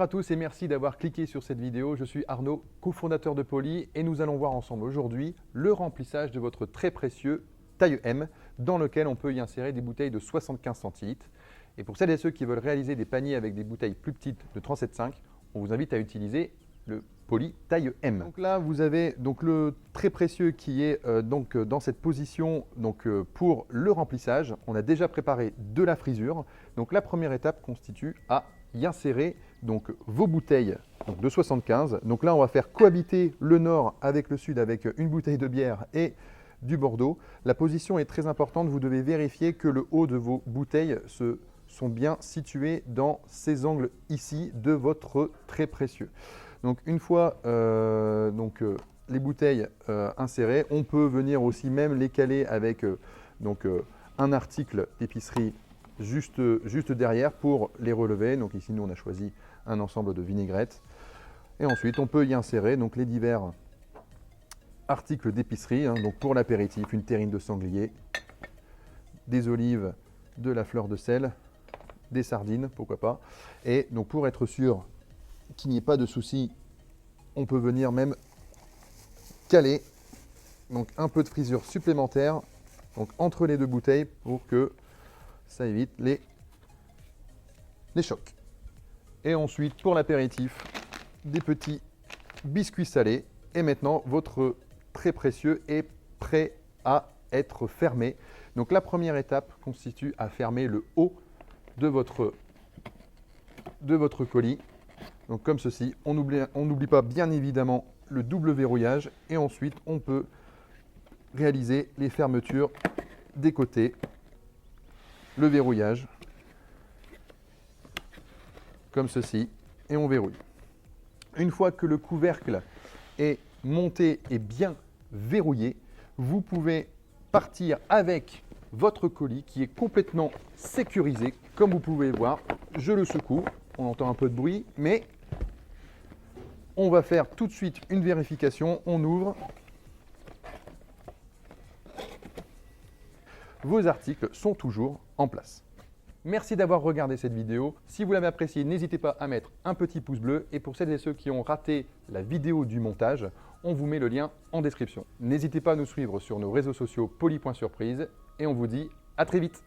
Bonjour à tous et merci d'avoir cliqué sur cette vidéo. Je suis Arnaud, cofondateur de Poly et nous allons voir ensemble aujourd'hui le remplissage de votre très précieux taille M dans lequel on peut y insérer des bouteilles de 75 centilitres. Et pour celles et ceux qui veulent réaliser des paniers avec des bouteilles plus petites de 37,5, on vous invite à utiliser le Poly taille M. Donc là, vous avez donc le très précieux qui est dans cette position pour le remplissage. On a déjà préparé de la frisure. Donc la première étape constitue à y insérer donc vos bouteilles de 75. Donc là, on va faire cohabiter le nord avec le sud avec une bouteille de bière et du Bordeaux. La position est très importante. Vous devez vérifier que le haut de vos bouteilles sont bien situés dans ces angles ici de votre très précieux. Donc une fois les bouteilles insérées, on peut venir aussi même les caler avec un article d'épicerie juste derrière pour les relever. Donc ici, nous, on a choisi un ensemble de vinaigrettes. Et ensuite, on peut y insérer donc, les divers articles d'épicerie. Donc pour l'apéritif, une terrine de sanglier, des olives, de la fleur de sel, des sardines, pourquoi pas. Et donc pour être sûr qu'il n'y ait pas de souci, on peut venir même caler donc, un peu de frisure supplémentaire donc, entre les deux bouteilles pour que ça évite les chocs. Et ensuite, pour l'apéritif, des petits biscuits salés. Et maintenant, votre très précieux est prêt à être fermé. Donc la première étape consiste à fermer le haut de votre colis. Donc comme ceci, on n'oublie pas bien évidemment le double verrouillage. Et ensuite, on peut réaliser les fermetures des côtés, le verrouillage, comme ceci, et on verrouille. Une fois que le couvercle est monté et bien verrouillé, vous pouvez partir avec votre colis qui est complètement sécurisé. Comme vous pouvez voir, je le secoue, on entend un peu de bruit, mais on va faire tout de suite une vérification. On ouvre. Vos articles sont toujours en place. Merci d'avoir regardé cette vidéo. Si vous l'avez appréciée, n'hésitez pas à mettre un petit pouce bleu. Et pour celles et ceux qui ont raté la vidéo du montage, on vous met le lien en description. N'hésitez pas à nous suivre sur nos réseaux sociaux poly.surprise et on vous dit à très vite.